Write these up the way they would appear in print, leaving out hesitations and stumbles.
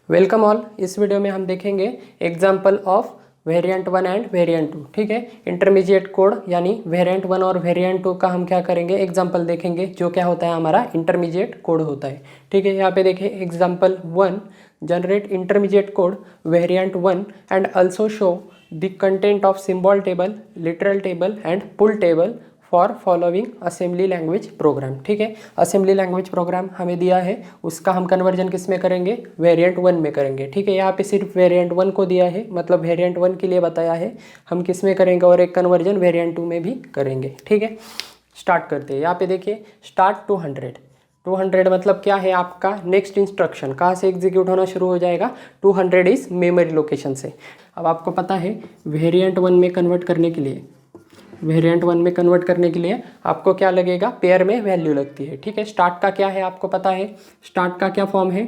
Welcome all. इस video में हम देखेंगे example of variant 1 end variant 2। ठीक है, इंटरमीडिएट कोड यानी वेरिएंट 1 और वेरिएंट 2 का हम क्या करेंगे, एग्जाम्पल देखेंगे जो क्या होता है हमारा इंटरमीडिएट कोड होता है। ठीक है, यहाँ पे देखिए example 1, generate intermediate code variant 1 and also show the content of symbol table, literal table and pool table for following assembly language program. ठीक है, असेंबली लैंग्वेज प्रोग्राम हमें दिया है, उसका हम कन्वर्जन किस में करेंगे, वेरिएंट 1 में करेंगे। ठीक है, यहाँ पे सिर्फ वेरिएंट 1 को दिया है, मतलब वेरिएंट 1 के लिए बताया है, हम किस में करेंगे और एक कन्वर्जन वेरिएंट 2 में भी करेंगे। ठीक है, स्टार्ट करते हैं। यहाँ पे देखिए स्टार्ट 200 मतलब क्या है आपका नेक्स्ट इंस्ट्रक्शन, कहाँ से एग्जीक्यूट होना शुरू हो जाएगा, 200 इस मेमोरी लोकेशन से। अब आपको पता है वेरिएंट 1 में कन्वर्ट करने के लिए, आपको क्या लगेगा, पेयर में वैल्यू लगती है। ठीक है, स्टार्ट का क्या है आपको पता है, स्टार्ट का क्या फॉर्म है,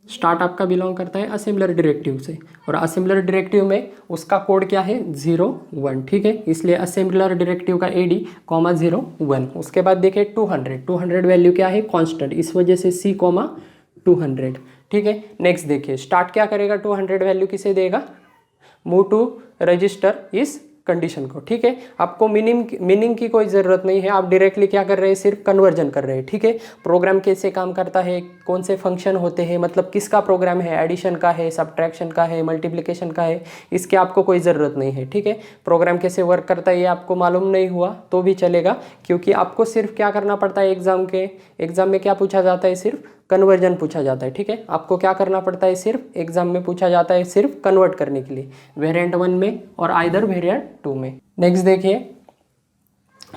स्टार्ट आपका बिलोंग करता है असेंबलर डायरेक्टिव से, और असेंबलर डायरेक्टिव में उसका कोड क्या है 0 1। ठीक है, इसलिए असेंबलर डायरेक्टिव का AD 0 1। उसके बाद देखिए 200 वैल्यू क्या है, कांस्टेंट, इस वजह से C 200। ठीक है, नेक्स्ट देखिए स्टार्ट क्या करेगा, 200 वैल्यू किसे देगा, मूव टू रजिस्टर इस कंडीशन को। ठीक है, आपको मीनिंग की कोई ज़रूरत नहीं है, आप डायरेक्टली क्या कर रहे हैं, सिर्फ कन्वर्जन कर रहे हैं। ठीक है, प्रोग्राम कैसे काम करता है, कौन से फंक्शन होते हैं, मतलब किसका प्रोग्राम है, एडिशन का है, सब्ट्रैक्शन का है, मल्टीप्लिकेशन का है, इसकी आपको कोई ज़रूरत नहीं है। ठीक है, प्रोग्राम कैसे वर्क करता है ये आपको मालूम नहीं हुआ तो भी चलेगा, क्योंकि आपको सिर्फ क्या करना पड़ता है, एग्जाम में क्या पूछा जाता है, सिर्फ कन्वर्जन पूछा जाता है। ठीक है, आपको क्या करना पड़ता है, सिर्फ एग्जाम में पूछा जाता है सिर्फ कन्वर्ट करने के लिए, वेरिएंट 1 में और आइदर वेरिएंट 2 में। नेक्स्ट देखिए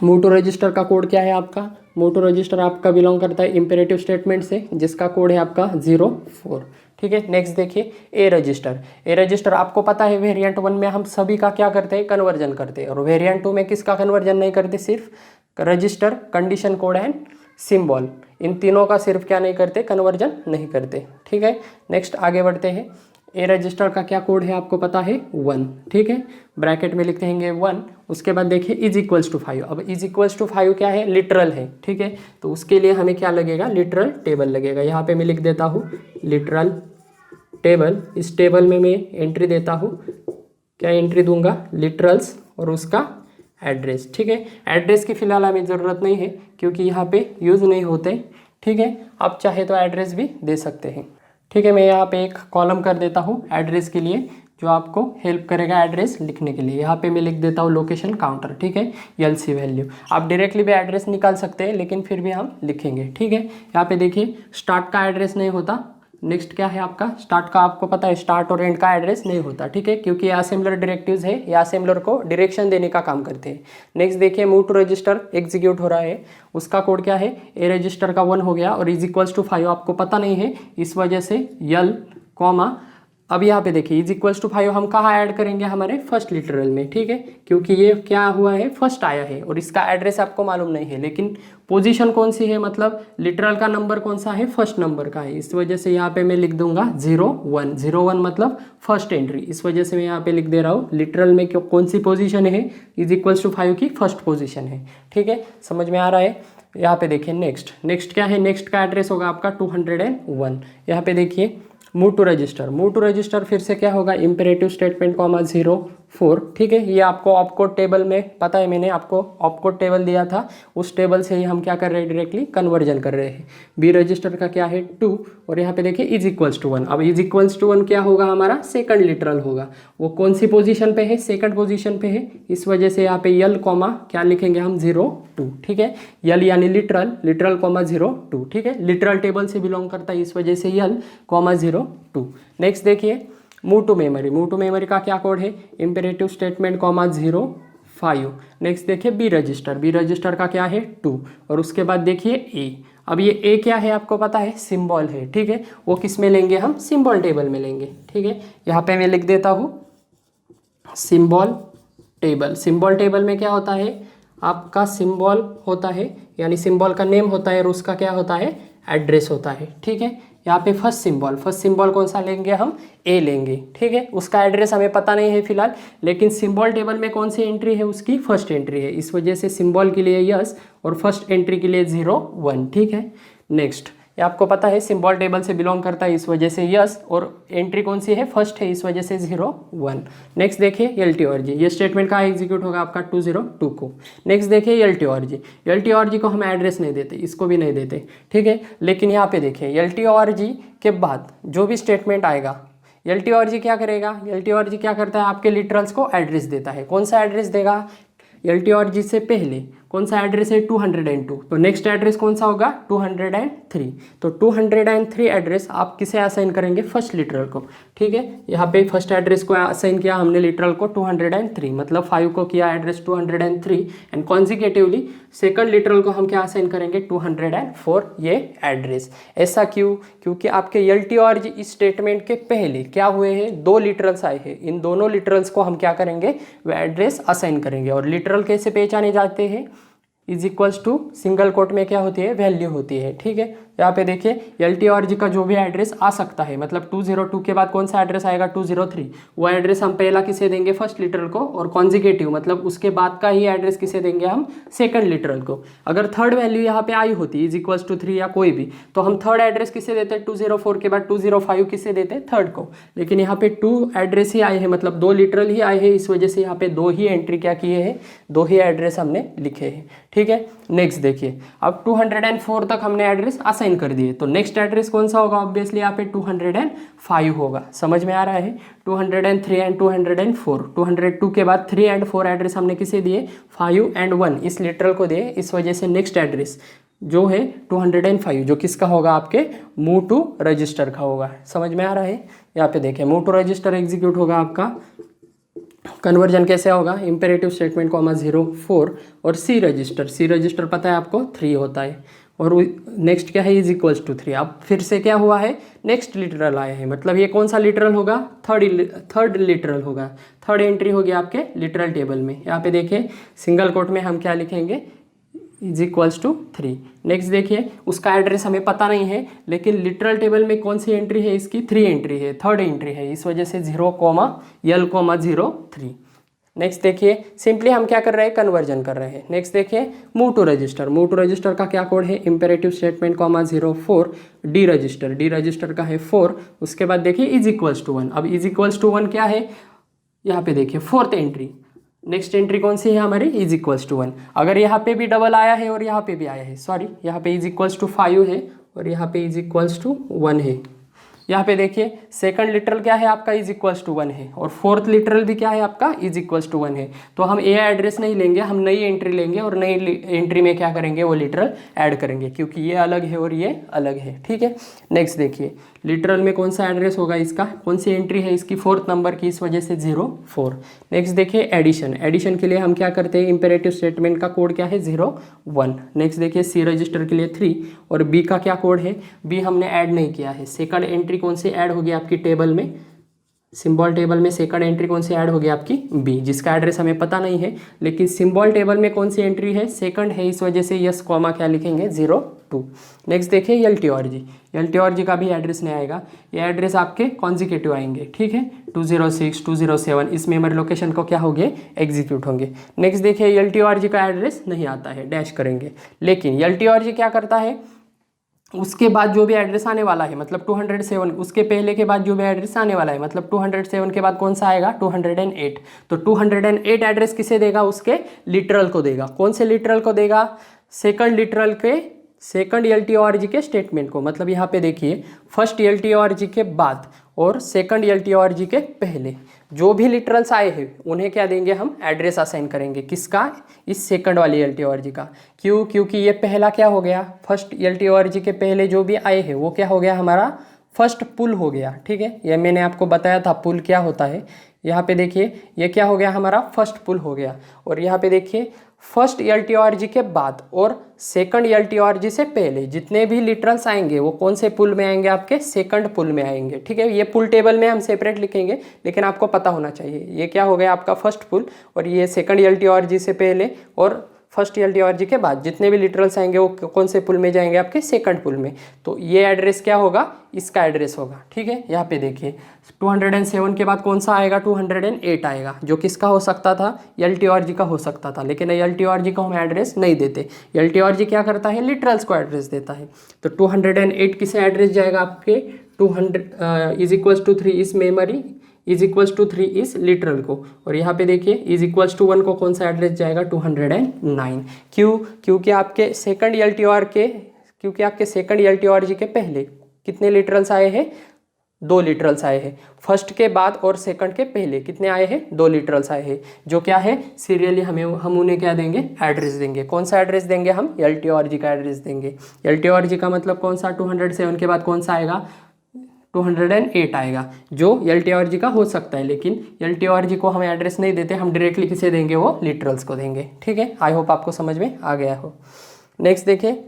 मूव टू रजिस्टर का कोड क्या है आपका, मूव टू रजिस्टर आपका बिलोंग करता है इंपेरेटिव स्टेटमेंट से, जिसका कोड है आपका 04। ठीक है, नेक्स्ट देखिए ए रजिस्टर आपको पता है वेरिएंट 1 में हम सभी का क्या करते हैं, कन्वर्जन करते हैं, और वेरिएंट 2 में किसका कन्वर्जन नहीं करते, सिर्फ register, condition code and symbol, इन तीनों का सिर्फ क्या नहीं करते, कन्वर्जन नहीं करते। ठीक है, नेक्स्ट आगे बढ़ते हैं। ए रजिस्टर का क्या कोड है आपको पता है 1। ठीक है, ब्रैकेट में लिखते हैं 1, उसके बाद देखिए इज इक्वल्स टू 5। अब इज इक्वल्स टू 5 क्या है, लिटरल है। ठीक है, तो उसके लिए हमें क्या लगेगा, लिटरल टेबल लगेगा। यहाँ पे मैं लिख देता हूँ लिटरल टेबल, इस टेबल में मैं एंट्री देता हूँ, क्या एंट्री दूंगा, लिटरल्स और उसका एड्रेस। ठीक है, एड्रेस की फ़िलहाल हमें ज़रूरत नहीं है क्योंकि यहाँ पे यूज़ नहीं होते। ठीक है, आप चाहे तो एड्रेस भी दे सकते हैं। ठीक है, मैं यहाँ पे एक कॉलम कर देता हूँ एड्रेस के लिए, जो आपको हेल्प करेगा एड्रेस लिखने के लिए। यहाँ पे मैं लिख देता हूँ लोकेशन काउंटर। ठीक है, LC वैल्यू, आप डायरेक्टली भी एड्रेस निकाल सकते हैं, लेकिन फिर भी हम लिखेंगे। ठीक है, यहाँ पे देखिए स्टार्ट का एड्रेस नहीं होता। नेक्स्ट क्या है आपका, स्टार्ट का आपको पता है स्टार्ट और एंड का एड्रेस नहीं होता। ठीक है, क्योंकि ये असेंबलर डायरेक्टिव्स है, ये असेंबलर को डायरेक्शन देने का काम करते हैं। नेक्स्ट देखिए मूव टू रजिस्टर एग्जीक्यूट हो रहा है, उसका कोड क्या है, ए रजिस्टर का 1 हो गया और इज इक्वल्स टू 5 आपको पता नहीं है, इस वजह से यल कॉमा। अब यहाँ पे देखिए इज इक्वल्स टू 5 हम कहाँ ऐड करेंगे, हमारे फर्स्ट लिटरल में। ठीक है, क्योंकि ये क्या हुआ है, फर्स्ट आया है और इसका एड्रेस आपको मालूम नहीं है, लेकिन पोजीशन कौन सी है, मतलब लिटरल का नंबर कौन सा है, फर्स्ट नंबर का है, इस वजह से यहाँ पे मैं लिख दूंगा 01 मतलब फर्स्ट एंट्री, इस वजह से मैं यहाँ पे लिख दे रहा हूँ लिटरल में कौन सी पोजीशन है, इज इक्वल्स टू 5 की फर्स्ट पोजीशन है। ठीक है, समझ में आ रहा है। यहाँ पे देखिए नेक्स्ट क्या है, नेक्स्ट का एड्रेस होगा आपका 201। यहाँ पे देखिए मूव टू रजिस्टर फिर से क्या होगा, इंपेरेटिव स्टेटमेंट 04। ठीक है, ये आपको ऑपकोड टेबल में पता है, मैंने आपको ऑपकोड टेबल दिया था, उस टेबल से ही हम क्या कर रहे हैं, डायरेक्टली कन्वर्जन कर रहे हैं। बी रजिस्टर का क्या है 2, और यहाँ पे देखिए इज इक्वल्स टू 1। अब इज इक्वल्स टू 1 क्या होगा, हमारा सेकंड लिटरल होगा, वो कौन सी पोजीशन पे है, सेकंड पोजीशन पे है, इस वजह से यहाँ पे यल कॉमा क्या लिखेंगे हम 02। ठीक है, यल यानी लिटरल 02। ठीक है, लिटरल टेबल से बिलोंग करता है, इस वजह से यल 02। नेक्स्ट देखिए मूव टू मेमोरी का क्या कोड है, इंपेरेटिव स्टेटमेंट 05। नेक्स्ट देखिए बी रजिस्टर का क्या है 2, और उसके बाद देखिए ए। अब ये ए क्या है आपको पता है, सिंबल है। ठीक है, वो किस में लेंगे, हम सिंबल टेबल में लेंगे। ठीक है, यहाँ पे मैं लिख देता हूँ सिंबल टेबल में क्या होता है, आपका सिंबल होता है, यानी सिंबल का नेम होता है और उसका क्या होता है, एड्रेस होता है। ठीक है, यहाँ पे फर्स्ट सिंबल कौन सा लेंगे, हम ए लेंगे। ठीक है, उसका एड्रेस हमें पता नहीं है फिलहाल, लेकिन सिंबल टेबल में कौन सी एंट्री है, उसकी फर्स्ट एंट्री है, इस वजह से सिंबल के लिए यस और फर्स्ट एंट्री के लिए 01। ठीक है, नेक्स्ट ये आपको पता है सिंबल टेबल से बिलोंग करता है, इस वजह से यस, और एंट्री कौन सी है, फर्स्ट है, इस वजह से 0 1। नेक्स्ट देखिए एल टी और जी, ये स्टेटमेंट कहाँ एग्जीक्यूट होगा आपका 202 को। नेक्स्ट देखिए एल टी और जी, एल टी और जी को हम एड्रेस नहीं देते, इसको भी नहीं देते, ठीक है। लेकिन यहाँ पे देखिए एल टी और जी के बाद जो भी स्टेटमेंट आएगा, एल टी और जी क्या करेगा, एल टी और जी क्या करता है, आपके लिटरल्स को एड्रेस देता है। कौन सा एड्रेस देगा, एल टी और जी से पहले कौन सा एड्रेस है 202, तो नेक्स्ट एड्रेस कौन सा होगा 203। तो 203 एड्रेस आप किसे असाइन करेंगे, फर्स्ट लिटरल को, ठीक है। यहाँ पे फर्स्ट एड्रेस को असाइन किया हमने लिटरल को 203, मतलब 5 को किया address 203 and consecutively second literal को हम क्या असाइन करेंगे 204 ये एड्रेस। ऐसा क्यों, क्योंकि आपके एल टी और जी इस स्टेटमेंट के पहले क्या हुए हैं, 2 लिटरल्स आए हैं, इन दोनों लिटरल्स को हम क्या करेंगे, वो एड्रेस असाइन करेंगे। और लिटरल कैसे पहचाने जाते हैं, is equals to single quote में क्या होती है, वैल्यू होती है, ठीक है। यहाँ पे देखिए एल टी और जी का जो भी एड्रेस आ सकता है, मतलब 202 के बाद कौन सा एड्रेस आएगा 203, वो एड्रेस हम पहला किसे देंगे, फर्स्ट लिटरल को, और कॉन्जिक्यूटिव मतलब उसके बाद का ही एड्रेस किसे देंगे हम, सेकंड लिटरल को। अगर थर्ड वैल्यू यहाँ पे आई होती इज इक्वल्स टू 3 या कोई भी, तो हम थर्ड एड्रेस किसे देते, 204 के बाद 205 किसे देते, थर्ड को। लेकिन यहाँ पे 2 एड्रेस ही आए हैं, मतलब 2 लिटरल ही आए हैं, इस वजह से यहाँ पे 2 ही एंट्री क्या किए हैं, 2 ही एड्रेस हमने लिखे हैं, ठीक है। नेक्स्ट देखिए अब 204 तक हमने एड्रेस असाइन कर दिए, तो नेक्स्ट एड्रेस कौन सा होगा, ऑब्वियसली यहाँ पे 205 होगा। समझ में आ रहा है, 203 एंड 204, 202 के बाद 3 एंड 4 एड्रेस हमने किसे दिए, 5 एंड 1 इस लिटरल को दिए, इस वजह से नेक्स्ट एड्रेस जो है 205 जो किसका होगा, आपके मूव टू रजिस्टर का होगा। समझ में आ रहा है, यहाँ पे देखिए मूव टू रजिस्टर एग्जीक्यूट होगा आपका। कन्वर्जन कैसे होगा, इंपेरेटिव स्टेटमेंट को 0 4 और सी रजिस्टर पता है आपको 3 होता है, और नेक्स्ट क्या है, इज इक्वल्स टू 3। अब फिर से क्या हुआ है, नेक्स्ट लिटरल आया है, मतलब ये कौन सा लिटरल होगा, थर्ड लिटरल होगा, थर्ड एंट्री होगी आपके लिटरल टेबल में। यहाँ पे देखिए सिंगल कोट में हम क्या लिखेंगे, इज इक्वल्स टू 3। नेक्स्ट देखिए उसका एड्रेस हमें पता नहीं है, लेकिन लिटरल टेबल में कौन सी एंट्री है, इसकी 3 एंट्री है, थर्ड एंट्री है, इस वजह से 0,L,0 3। नेक्स्ट देखिए सिंपली हम क्या कर रहे हैं, कन्वर्जन कर रहे हैं। नेक्स्ट देखिए मूव टू रजिस्टर का क्या कोड है, इंपेरेटिव स्टेटमेंट 0 4 डी रजिस्टर का है 4। उसके बाद देखिए इज इक्वल्स टू 1। अब इज इक्वल्स टू 1 क्या है, यहाँ पे देखिए फोर्थ एंट्री, नेक्स्ट एंट्री कौन सी है हमारी, इज इक्वल्स टू 1। अगर यहाँ पे भी डबल आया है और यहाँ पे भी आया है, सॉरी यहाँ पे इज इक्वल्स टू 5 है और यहाँ पे इज इक्वल्स टू 1 है। यहाँ पे देखिए सेकंड लिटरल क्या है आपका, इज इक्वल्स टू 1 है, और फोर्थ लिटरल भी क्या है आपका, इज इक्वल्स टू 1 है। तो हम ये एड्रेस नहीं लेंगे, हम नई एंट्री लेंगे और नई एंट्री में क्या करेंगे, वो लिटरल ऐड करेंगे, क्योंकि ये अलग है और ये अलग है, ठीक है। नेक्स्ट देखिए लिटरल में कौन सा एड्रेस होगा, इसका कौन सी एंट्री है, इसकी 4th नंबर की, इस वजह से 0 4। नेक्स्ट देखिए एडिशन के लिए हम क्या करते हैं, इंपेरेटिव स्टेटमेंट का कोड क्या है 0 1। नेक्स्ट देखिए सी रजिस्टर के लिए 3 और बी का क्या कोड है, बी हमने ऐड नहीं किया है। सेकंड एंट्री कौन सी ऐड होगी आपकी टेबल में, सिंबल टेबल में सेकंड एंट्री कौन सी ऐड होगी आपकी, बी, जिसका एड्रेस हमें पता नहीं है, लेकिन सिंबल टेबल में कौन सी एंट्री है, सेकंड है, इस वजह से यस कॉमा क्या लिखेंगे 0 2। नेक्स्ट देखिए एल टी और जी का भी एड्रेस नहीं आएगा, ये एड्रेस आपके कॉन्जिक्यूटिव आएंगे, ठीक है, 206 207 इस मेमोरी लोकेशन को क्या होंगे, एग्जीक्यूट होंगे। नेक्स्ट देखिए एल टी और जी का एड्रेस नहीं आता है, डैश करेंगे। लेकिन एल टी और जी क्या करता है, उसके बाद जो भी एड्रेस आने वाला है, मतलब 207, उसके पहले के बाद जो भी एड्रेस आने वाला है, मतलब 207 के बाद कौन सा आएगा 208। तो 208 एड्रेस किसे देगा, उसके लिटरल को देगा। कौन से लिटरल को देगा, सेकंड लिटरल के, सेकंड एल टी और जी के स्टेटमेंट को। मतलब यहाँ पे देखिए फर्स्ट एल टी और जी के बाद और सेकंड एल टी और जी के पहले जो भी लिटरल्स आए हैं उन्हें क्या देंगे, हम एड्रेस असाइन करेंगे। किसका, इस सेकंड वाली एल टी और जी का। क्यों, क्योंकि ये पहला क्या हो गया, फर्स्ट एल टी और जी के पहले जो भी आए हैं वो क्या हो गया, हमारा फर्स्ट पुल हो गया, ठीक है। ये मैंने आपको बताया था पुल क्या होता है। यहाँ पे देखिए ये क्या हो गया, हमारा फर्स्ट पुल हो गया। और यहाँ पे देखिए फर्स्ट एल टी और जी के बाद और सेकंड एल टी और जी से पहले जितने भी लिटरल्स आएंगे वो कौन से पुल में आएंगे, आपके सेकंड पुल में आएंगे, ठीक है। ये पुल टेबल में हम सेपरेट लिखेंगे, लेकिन आपको पता होना चाहिए ये क्या हो गया आपका फर्स्ट पुल, और ये सेकंड एल टी और जी से पहले और फर्स्ट LTORG के बाद जितने भी लिटरल्स आएंगे वो कौन से पुल में जाएंगे, आपके सेकंड पुल में। तो ये एड्रेस क्या होगा, इसका एड्रेस होगा, ठीक है। यहाँ पे देखिए 207 के बाद कौन सा आएगा, 208 आएगा, जो किसका हो सकता था, LTORG का हो सकता था, लेकिन LTORG को हम एड्रेस नहीं देते। LTORG क्या करता है, लिटरल्स को एड्रेस देता है। तो 208 किसे एड्रेस जाएगा, आपके 200 इज इक्वल्स टू 3 इस मेमोरी इज इक्वल्स टू 3 इस लिटरल को, और यहाँ पे देखिए इज इक्वल्स टू 1 को कौन सा एड्रेस जाएगा, 209। क्योंकि आपके सेकंड LTORG के पहले कितने लिटरल्स आए हैं, 2 लिटरल्स आए हैं। फर्स्ट के बाद और सेकंड के पहले कितने आए हैं, 2 लिटरल्स आए हैं, जो क्या है सीरियली हम उन्हें क्या देंगे, एड्रेस देंगे। कौन सा एड्रेस देंगे हम, LTORG का एड्रेस देंगे। LTORG का मतलब कौन सा, 207 के बाद कौन सा आएगा, 208 आएगा, जो LTORG का हो सकता है, लेकिन LTORG को हम एड्रेस नहीं देते, हम डायरेक्टली किसे देंगे, वो लिटरल्स को देंगे, ठीक है। आई होप आपको समझ में आ गया हो। नेक्स्ट देखिए,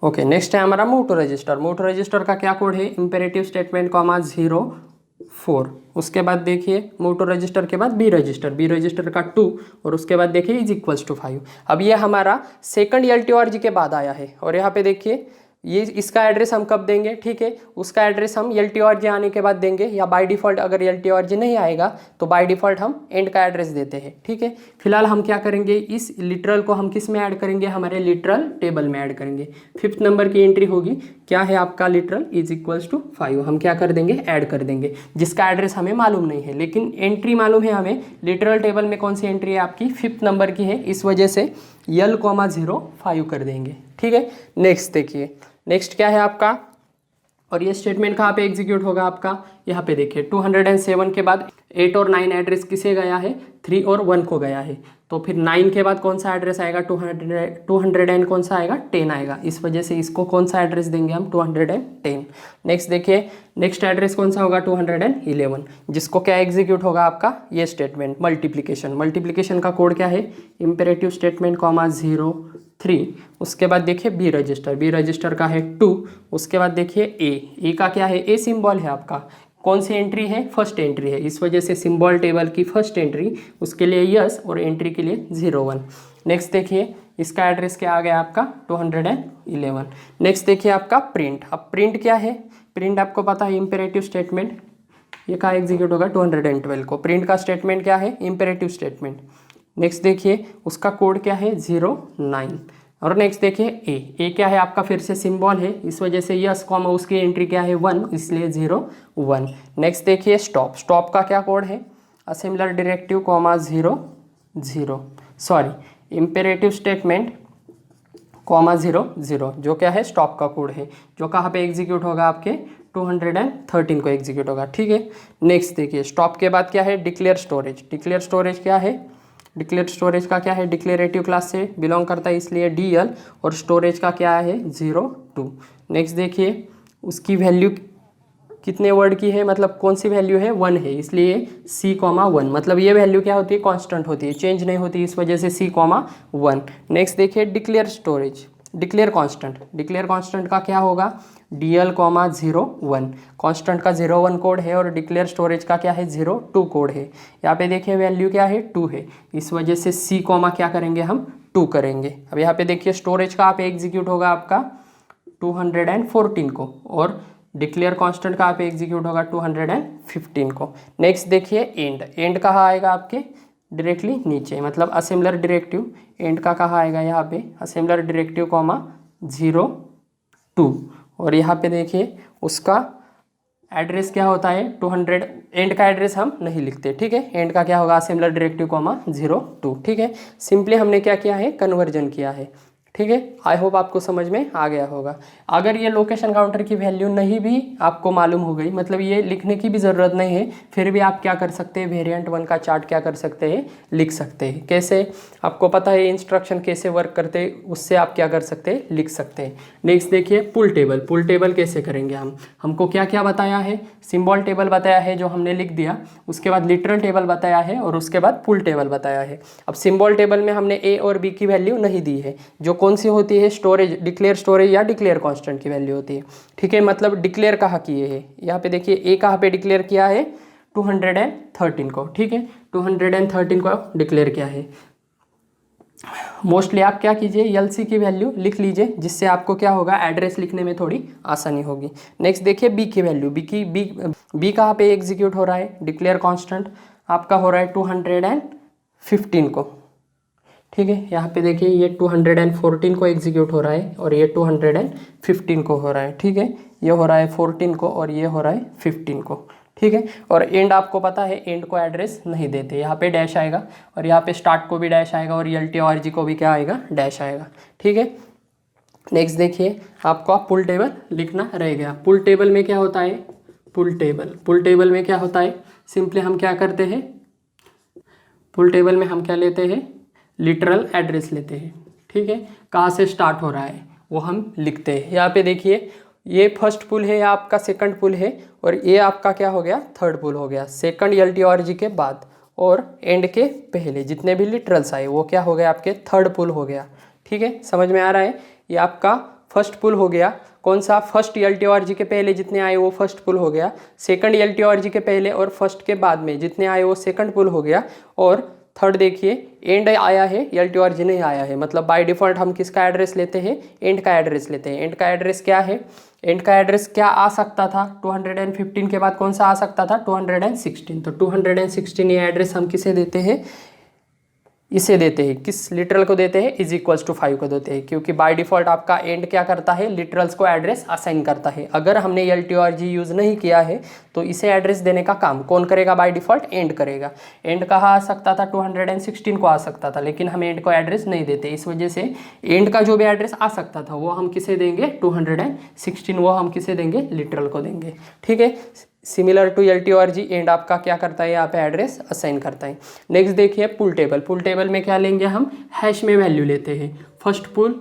ओके नेक्स्ट है हमारा move to register. Move to register का क्या कोड है, इंपेरेटिव स्टेटमेंट कॉमा 04। उसके बाद देखिए मूव टू रजिस्टर के बाद बी रजिस्टर का 2, और उसके बाद देखिए इज इक्वल्स टू 5। अब ये हमारा सेकंड LTORG के बाद आया है, और यहाँ पे देखिए ये इसका एड्रेस हम कब देंगे, ठीक है, उसका एड्रेस हम LTORG आने के बाद देंगे, या बाय डिफ़ॉल्ट अगर LTORG नहीं आएगा तो बाय डिफ़ॉल्ट हम एंड का एड्रेस देते हैं, ठीक है। फिलहाल हम क्या करेंगे, इस लिटरल को हम किस में ऐड करेंगे, हमारे लिटरल टेबल में ऐड करेंगे। 5th नंबर की एंट्री होगी, क्या है आपका, लिटरल इज इक्वल्स टू 5, हम क्या कर देंगे, ऐड कर देंगे, जिसका एड्रेस हमें मालूम नहीं है, लेकिन एंट्री मालूम है हमें। लिटरल टेबल में कौन सी एंट्री है आपकी, 5th नंबर की है, इस वजह से L,05 कर देंगे, ठीक है। नेक्स्ट देखिए, नेक्स्ट क्या है आपका, और ये स्टेटमेंट कहाँ पे एग्जीक्यूट होगा आपका, यहाँ पे देखिए 207 के बाद 8 और 9 एड्रेस किसे गया है, 3 और 1 को गया है। तो फिर 9 के बाद कौन सा एड्रेस आएगा, 200 एंड कौन सा आएगा, 10 आएगा, इस वजह से इसको कौन सा एड्रेस देंगे हम, 210। नेक्स्ट देखिए, नेक्स्ट एड्रेस कौन सा होगा, 211, जिसको क्या एग्जीक्यूट होगा आपका, ये स्टेटमेंट मल्टीप्लिकेशन का कोड क्या है, इंपेरेटिव स्टेटमेंट कॉमा 03। उसके बाद देखिए बी रजिस्टर का है 2। उसके बाद देखिए ए का क्या है, ए सिंबल है आपका, कौन सी एंट्री है, फर्स्ट एंट्री है, इस वजह से सिंबल टेबल की फर्स्ट एंट्री, उसके लिए यस, और एंट्री के लिए 01। नेक्स्ट देखिए इसका एड्रेस क्या आ गया आपका, 211। नेक्स्ट देखिए आपका प्रिंट। अब प्रिंट क्या है, प्रिंट आपको पता है इंपेरेटिव स्टेटमेंट, ये कहाँ एग्जीक्यूट होगा, 212 को। प्रिंट का स्टेटमेंट क्या है, इंपेरेटिव स्टेटमेंट। नेक्स्ट देखिए उसका कोड क्या है, 09। और नेक्स्ट देखिए ए क्या है आपका, फिर से सिंबल है, इस वजह से यस कॉमा उसकी एंट्री क्या है, 1, इसलिए 01। नेक्स्ट देखिए स्टॉप का क्या कोड है, assembler directive comma 00, sorry imperative statement comma 00, जो क्या है स्टॉप का कोड है, जो कहाँ पे एग्जीक्यूट होगा, आपके 213 को एग्जीक्यूट होगा, ठीक है। नेक्स्ट देखिए स्टॉप के बाद क्या है, डिक्लेयर स्टोरेज क्या है, डिक्लेयर स्टोरेज का क्या है, डिक्लेरेटिव क्लास से बिलोंग करता है, इसलिए DL, और स्टोरेज का क्या है, 02। नेक्स्ट देखिए उसकी वैल्यू कितने वर्ड की है, मतलब कौन सी वैल्यू है, 1 है, इसलिए C,1, मतलब ये वैल्यू क्या होती है, कांस्टेंट होती है, चेंज नहीं होती, इस वजह से C,1। नेक्स्ट देखिए डिक्लेयर कांस्टेंट का क्या होगा, DL,01, कांस्टेंट का 01 कोड है, और डिक्लेयर स्टोरेज का क्या है, 02 कोड है। यहाँ पे देखिए वैल्यू क्या है, 2 है, इस वजह से C, क्या करेंगे हम, 2 करेंगे। अब यहाँ पे देखिए स्टोरेज का पे एग्जीक्यूट होगा आपका 214 को, और डिक्लेयर कांस्टेंट का पे एग्जीक्यूट होगा 215 को। नेक्स्ट देखिए एंड कहाँ आएगा आपके, डायरेक्टली नीचे, मतलब असेंबलर डायरेक्टिव, एंड का कहाँ आएगा, यहाँ पे असेंबलर डायरेक्टिव कॉमा 02, और यहाँ पे देखिए उसका एड्रेस क्या होता है, 200। एंड का एड्रेस हम नहीं लिखते, ठीक है, एंड का क्या होगा, असेंबलर डायरेक्टिव कॉमा 02, ठीक है। सिंपली हमने क्या किया है, कन्वर्जन किया है, ठीक है। आई होप आपको समझ में आ गया होगा। अगर ये लोकेशन काउंटर की वैल्यू नहीं भी आपको मालूम हो गई, मतलब ये लिखने की भी ज़रूरत नहीं है, फिर भी आप क्या कर सकते हैं, वेरिएंट 1 का चार्ट क्या कर सकते हैं, लिख सकते हैं। कैसे, आपको पता है इंस्ट्रक्शन कैसे वर्क करते हैं, उससे आप क्या कर सकते हैं, लिख सकते हैं। नेक्स्ट देखिए पुल टेबल कैसे करेंगे हमको क्या क्या बताया है, सिंबल टेबल बताया है जो हमने लिख दिया, उसके बाद लिटरल टेबल बताया है, और उसके बाद पुल टेबल बताया है। अब सिंबल टेबल में हमने A और B की वैल्यू नहीं दी है, जो कौन सी होती है, डिक्लेयर स्टोरेज या डिक्लेयर कांस्टेंट की वैल्यू होती है, ठीक है। मतलब डिक्लेयर कहाँ किए है, यहाँ पे देखिए A कहाँ पे डिक्लेयर किया है, 213 को, ठीक है, 213 को डिक्लेयर किया है। मोस्टली आप क्या कीजिए, एलसी की वैल्यू लिख लीजिए, जिससे आपको क्या होगा, एड्रेस लिखने में थोड़ी आसानी होगी। नेक्स्ट देखिए बी की वैल्यू, बी कहाँ पे एग्जीक्यूट हो रहा है, डिक्लेयर कांस्टेंट आपका हो रहा है 215 को, ठीक है। यहाँ पे देखिए ये 214 को एग्जीक्यूट हो रहा है और ये 215 को हो रहा है, ठीक है। ये हो रहा है 14 को और ये हो रहा है 15 को, ठीक है। और एंड आपको पता है एंड को एड्रेस नहीं देते, यहाँ पे डैश आएगा और यहाँ पे स्टार्ट को भी डैश आएगा और एल टी और जी को भी क्या आएगा, डैश आएगा, ठीक है। नेक्स्ट देखिए आपको पुल टेबल लिखना रह गया। पुल टेबल में क्या होता है, पुल टेबल में क्या होता है, सिंपली हम क्या करते हैं, पुल टेबल में हम क्या लेते हैं, लिटरल एड्रेस लेते हैं, ठीक है। कहाँ से स्टार्ट हो रहा है वो हम लिखते हैं। यहाँ पे देखिए ये फर्स्ट पुल है, या आपका सेकंड पुल है, और ये आपका क्या हो गया, थर्ड पुल हो गया। सेकंड एल टी और जी के बाद और एंड के पहले जितने भी लिटरल्स आए वो क्या हो गया, आपके थर्ड पुल हो गया, ठीक है। समझ में आ रहा है, ये आपका फर्स्ट पुल हो गया। कौन सा, फर्स्ट एल टी और जी के पहले जितने आए वो फर्स्ट पुल हो गया। सेकंड एल टी और जी के पहले और फर्स्ट के बाद में जितने आए वो सेकंड पुल हो गया। और थर्ड देखिए एंड आया है, एल टी और जी नहीं आया है, मतलब बाय डिफॉल्ट हम किसका एड्रेस लेते हैं, एंड का एड्रेस लेते हैं। एंड का एड्रेस क्या है, एंड का एड्रेस क्या आ सकता था, 215 के बाद कौन सा आ सकता था, 216। तो 216 ये एड्रेस हम किसे देते हैं, इसे देते हैं, किस लिटरल को देते हैं, इज इक्वल्स टू 5 को देते हैं, क्योंकि बाय डिफॉल्ट आपका एंड क्या करता है, लिटरल्स को एड्रेस असाइन करता है। अगर हमने एल टी और जी यूज़ नहीं किया है तो इसे एड्रेस देने का काम कौन करेगा, बाय डिफॉल्ट एंड करेगा। एंड कहाँ आ सकता था, 216 को आ सकता था, लेकिन हम एंड को एड्रेस नहीं देते, इस वजह से एंड का जो भी एड्रेस आ सकता था वो हम किसे देंगे, 216, वो हम किसे देंगे, लिटरल को देंगे, ठीक है। सिमिलर टू एल टी और जी एंड आपका क्या करता है, यहाँ पे एड्रेस असाइन करता है। नेक्स्ट देखिए पुल टेबल, पुल टेबल में क्या लेंगे हम, हैश में वैल्यू लेते हैं। फर्स्ट पुल,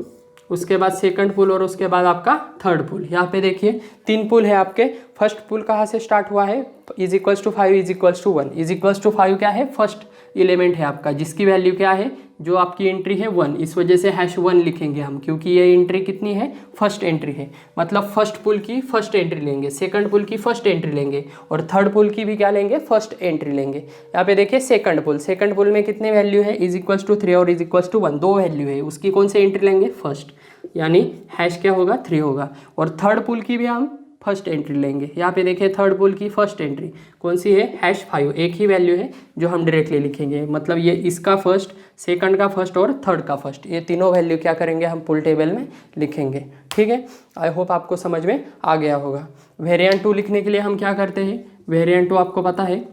उसके बाद सेकंड पुल और उसके बाद आपका थर्ड पुल। यहाँ पे देखिए 3 पुल है आपके। फर्स्ट पुल कहाँ से स्टार्ट हुआ है, is equals to 5 is equals to 1। Is equals to 5 क्या है, फर्स्ट एलिमेंट है आपका, जिसकी वैल्यू क्या है, जो आपकी एंट्री है 1, इस वजह से #1 लिखेंगे हम, क्योंकि ये एंट्री कितनी है, फर्स्ट एंट्री है, मतलब फर्स्ट पुल की फर्स्ट एंट्री लेंगे, सेकंड पुल की फर्स्ट एंट्री लेंगे और थर्ड पुल की भी क्या लेंगे, फर्स्ट एंट्री लेंगे। यहाँ पे देखिए सेकंड पुल में कितने वैल्यू है, इज इक्वल्स टू 3 और इज इक्वल्स टू 1, 2 वैल्यू है, उसकी कौन सी एंट्री लेंगे, फर्स्ट, यानी हैश क्या होगा, 3 होगा। और थर्ड पुल की भी हम फर्स्ट एंट्री लेंगे। यहाँ पे देखिए थर्ड पुल की फर्स्ट एंट्री कौन सी है, #5, एक ही वैल्यू है जो हम डायरेक्टली लिखेंगे, मतलब ये इसका फर्स्ट, सेकंड का फर्स्ट और थर्ड का फर्स्ट, ये तीनों वैल्यू क्या करेंगे, हम पुल टेबल में लिखेंगे, ठीक है। आई होप आपको समझ में आ गया होगा। वेरिएंट 2 लिखने के लिए हम क्या करते हैं, वेरिएंट 2 आपको पता है,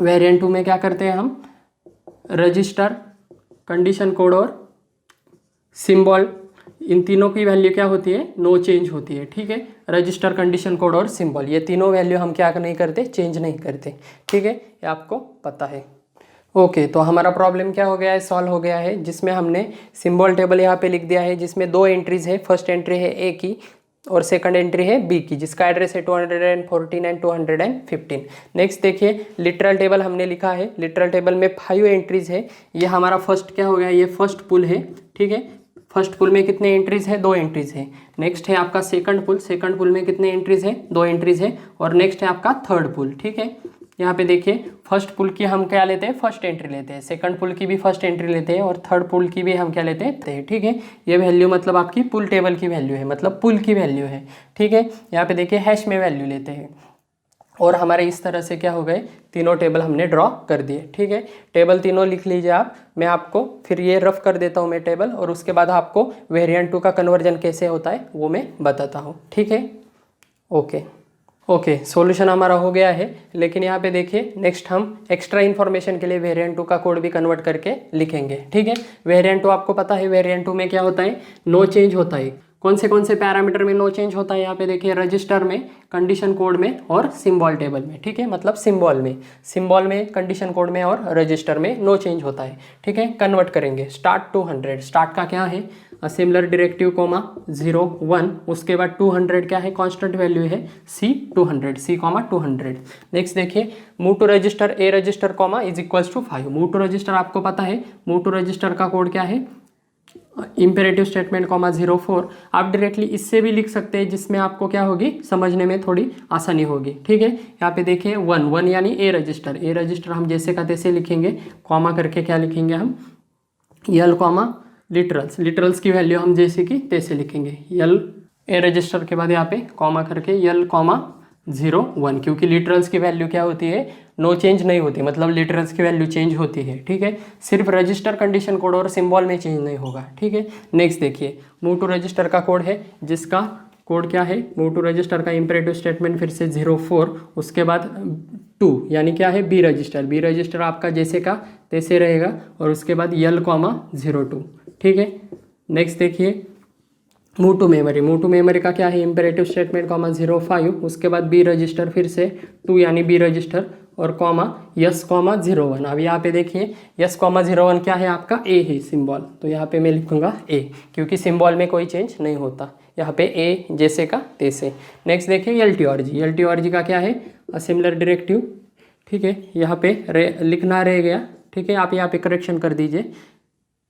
वेरिएंट 2 में क्या करते हैं हम, रजिस्टर, कंडीशन कोड और सिंबल, इन तीनों की वैल्यू क्या होती है, नो चेंज होती है, ठीक है। रजिस्टर, कंडीशन कोड और सिंबल, ये तीनों वैल्यू हम क्या नहीं करते, चेंज नहीं करते, ठीक है, ये आपको पता है। ओके, तो हमारा प्रॉब्लम क्या हो गया है, सॉल्व हो गया है, जिसमें हमने सिंबल टेबल यहाँ पे लिख दिया है, जिसमें 2 एंट्रीज है, फर्स्ट एंट्री है ए की और सेकंड एंट्री है बी की, जिसका एड्रेस है 214 एंड 215। नेक्स्ट देखिए लिटरल टेबल हमने लिखा है, लिटरल टेबल में 5 एंट्रीज है। ये हमारा फर्स्ट क्या हो गया, ये फर्स्ट पुल है, ठीक है। फर्स्ट पुल में कितने एंट्रीज है, 2 एंट्रीज है। नेक्स्ट है आपका सेकंड पुल, सेकंड पुल में कितने एंट्रीज है, 2 एंट्रीज है। और नेक्स्ट है आपका थर्ड पुल, ठीक है। यहाँ पे देखिए फर्स्ट पुल की हम क्या लेते हैं, फर्स्ट एंट्री लेते हैं, सेकंड पुल की भी फर्स्ट एंट्री लेते हैं और थर्ड पुल की भी हम क्या लेते हैं, ठीक है। ये वैल्यू मतलब आपकी पुल टेबल की वैल्यू है, मतलब पुल की वैल्यू है, ठीक है। यहाँ पे देखिए हैश में वैल्यू लेते हैं और हमारे इस तरह से क्या हो गए, तीनों टेबल हमने ड्रॉ कर दिए, ठीक है। टेबल तीनों लिख लीजिए आप, मैं आपको फिर ये रफ कर देता हूँ मैं टेबल, और उसके बाद आपको वेरिएंट 2 का कन्वर्जन कैसे होता है वो मैं बताता हूँ, ठीक है। ओके, सॉल्यूशन हमारा हो गया है, लेकिन यहाँ पे देखिए नेक्स्ट हम एक्स्ट्रा इन्फॉर्मेशन के लिए वेरिएंट 2 का कोड भी कन्वर्ट करके लिखेंगे, ठीक है। वेरिएंट 2 आपको पता है, वेरिएंट 2 में क्या होता है, नो चेंज होता है। कौन से पैरामीटर में नो चेंज होता है, यहाँ पे देखिए रजिस्टर में, कंडीशन कोड में और सिंबल टेबल में, ठीक है, मतलब सिंबल में, कंडीशन कोड में और रजिस्टर में नो चेंज होता है, ठीक है। कन्वर्ट करेंगे, स्टार्ट 200, स्टार्ट का क्या है, असेंबलर डायरेक्टिव कोमा 0 1, उसके बाद 200 क्या है, कांस्टेंट वैल्यू है C 200। नेक्स्ट देखिए move to register, A register comma is equals to 5। Move to register आपको पता है, मूव टू रजिस्टर का कोड क्या है, इंपेरेटिव स्टेटमेंट कॉमा 04। आप डायरेक्टली इससे भी लिख सकते हैं, जिसमें आपको क्या होगी, समझने में थोड़ी आसानी होगी, ठीक है। यहाँ पे देखिए 1 यानी ए रजिस्टर हम जैसे का तैसे लिखेंगे, कॉमा करके क्या लिखेंगे हम, L कॉमा लिटरल्स की वैल्यू हम जैसे कि तैसे लिखेंगे, यल ए रजिस्टर के बाद यहाँ पे कॉमा करके यल कॉमा 0 1, क्योंकि लिटरल्स की वैल्यू क्या होती है, नो चेंज नहीं होती, मतलब लिटरल्स की वैल्यू चेंज होती है, ठीक है। सिर्फ रजिस्टर कंडीशन कोड और सिंबल में चेंज नहीं होगा, ठीक है। नेक्स्ट देखिए, मूव टू रजिस्टर का कोड है, जिसका कोड क्या है, मूव टू रजिस्टर का इंपरेटिव स्टेटमेंट फिर से 04, उसके बाद 2 यानी क्या है, बी रजिस्टर आपका जैसे का तैसे रहेगा, और उसके बाद यल कॉमा 02, ठीक है। नेक्स्ट देखिए, मूव टू मेमोरी का क्या है, इंपेरेटिव स्टेटमेंट कॉमा 05, उसके बाद बी रजिस्टर फिर से 2 यानी बी रजिस्टर और कॉमा यस कॉमा 01। अब यहाँ पे देखिए यस कॉमा 01 क्या है आपका, ए है सिंबल, तो यहाँ पे मैं लिखूंगा ए, क्योंकि सिंबल में कोई चेंज नहीं होता, यहाँ पे ए जैसे का तैसे। नेक्स्ट देखिए एल टी का क्या है, असेंबलर डायरेक्टिव, ठीक है। यहाँ पे लिखना रह गया, ठीक है, आप यहाँ पे करेक्शन कर दीजिए।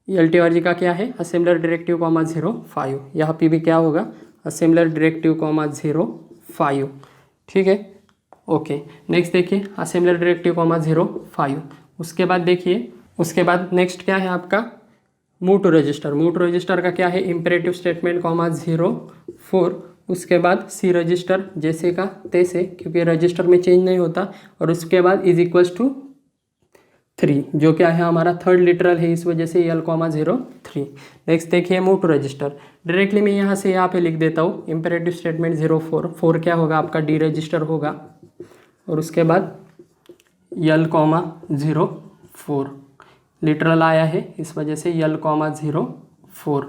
एल का क्या है, असेंबलर डायरेक्टिव कॉमा 05, यहाँ पे भी क्या होगा, असेंबलर डायरेक्टिव कॉमा 05, ठीक है। ओके, नेक्स्ट देखिए असेंबलर डायरेक्टिव कॉमा 05, उसके बाद देखिए, उसके बाद नेक्स्ट क्या है आपका, मूव टू रजिस्टर का क्या है, इंपेरेटिव स्टेटमेंट कॉमा 04, उसके बाद सी रजिस्टर जैसे का तैसे, क्योंकि रजिस्टर में चेंज नहीं होता, और उसके बाद इज इक्वल्स टू 3, जो क्या है हमारा थर्ड लिटरल है, इस वजह से यल कॉमा 03। नेक्स्ट देखिए मूव टू रजिस्टर, डायरेक्टली मैं यहाँ से यहाँ पे लिख देता हूँ, इंपेरेटिव स्टेटमेंट 04 क्या होगा आपका, डी रजिस्टर होगा, और उसके बाद यल कॉमा 04, लिटरल आया है इस वजह से यल कॉमा 04।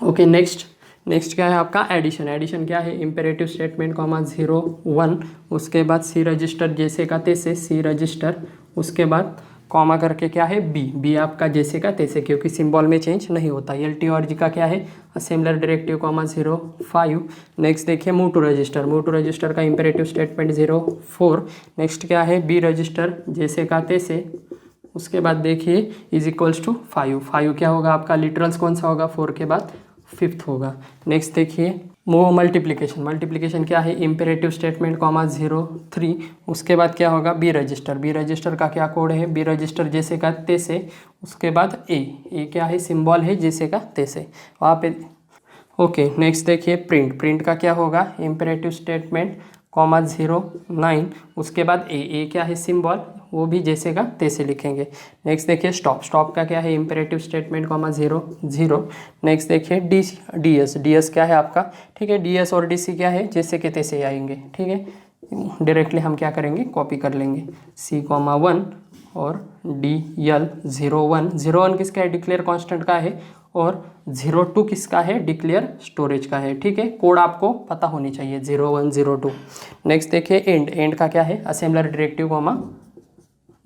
ओके, नेक्स्ट क्या है आपका, एडिशन क्या है, इंपेरेटिव स्टेटमेंट कॉमा 01, उसके बाद सी रजिस्टर जैसे का तैसे, सी रजिस्टर, उसके बाद कॉमा करके क्या है, बी आपका जैसे का तैसे, क्योंकि सिंबल में चेंज नहीं होता। एल टी और जी का क्या है, असेंबलर डायरेक्टिव कॉमा 05। नेक्स्ट देखिए मूव टू रजिस्टर का इंपेरेटिव स्टेटमेंट 04। नेक्स्ट क्या है, बी रजिस्टर जैसे का तैसे, उसके बाद देखिए इज इक्वल्स टू 5 क्या होगा आपका, लिटरल्स कौन सा होगा, 4 के बाद 5th होगा। नेक्स्ट देखिए मूव मल्टीप्लिकेशन क्या है, इंपेरेटिव स्टेटमेंट कॉमा 03, उसके बाद क्या होगा, बी रजिस्टर का क्या कोड है, बी रजिस्टर जैसे का तैसे, उसके बाद ए क्या है, सिंबल है जैसे का तैसे वहाँ पे। ओके, नेक्स्ट देखिए प्रिंट का क्या होगा, इंपेरेटिव स्टेटमेंट कॉमा 09, उसके बाद ए क्या है, सिंबल, वो भी जैसे का तैसे लिखेंगे। नेक्स्ट देखिए स्टॉप का क्या है, इंपेरेटिव स्टेटमेंट कॉमा 0। नेक्स्ट देखिए डी एस क्या है आपका, ठीक है, डी एस और डी सी क्या है, जैसे के तैसे आएंगे, ठीक है। डायरेक्टली हम क्या करेंगे, कॉपी कर लेंगे, सी कॉमा 1 और डी यल 01 किसका है, डिक्लेयर कॉन्स्टेंट का है, और 02 किसका है, डिक्लेयर स्टोरेज का है, ठीक है। कोड आपको पता होनी चाहिए 01 02। नेक्स्ट देखिए एंड का क्या है, असेंबलर डायरेक्टिव कॉमा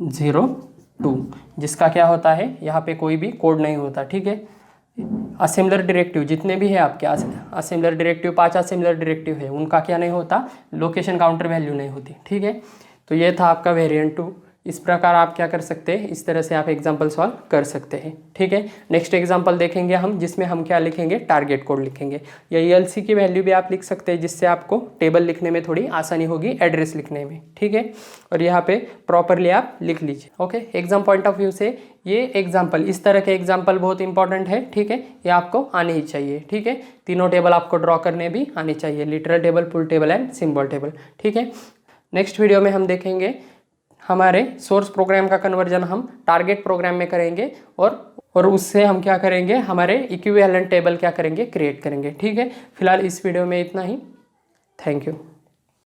02, जिसका क्या होता है, यहाँ पे कोई भी कोड नहीं होता, ठीक है। असेंबलर डायरेक्टिव जितने भी है आपके, असेंबलर डायरेक्टिव 5 असेंबलर डायरेक्टिव है, उनका क्या नहीं होता, लोकेशन काउंटर वैल्यू नहीं होती, ठीक है। तो ये था आपका वेरिएंट 2। इस प्रकार आप क्या कर सकते हैं, इस तरह से आप एग्जाम्पल सॉल्व कर सकते हैं, ठीक है। नेक्स्ट एग्जाम्पल देखेंगे हम, जिसमें हम क्या लिखेंगे, टारगेट कोड लिखेंगे, या ELC की वैल्यू भी आप लिख सकते हैं, जिससे आपको टेबल लिखने में थोड़ी आसानी होगी, एड्रेस लिखने में, ठीक है। और यहाँ पे प्रॉपरली आप लिख लीजिए। Okay, exam point of view से ये एग्जाम्पल, इस तरह के एग्जाम्पल बहुत इंपॉर्टेंट है, ठीक है, ये आपको आने ही चाहिए, ठीक है। तीनों टेबल आपको ड्रॉ करने भी आने चाहिए, literal table, full table and symbol table, ठीक है। नेक्स्ट वीडियो में हम देखेंगे हमारे सोर्स प्रोग्राम का कन्वर्जन हम टारगेट प्रोग्राम में करेंगे, और उससे हम क्या करेंगे, हमारे इक्विवेलेंट टेबल क्या करेंगे, क्रिएट करेंगे, ठीक है। फिलहाल इस वीडियो में इतना ही, थैंक यू।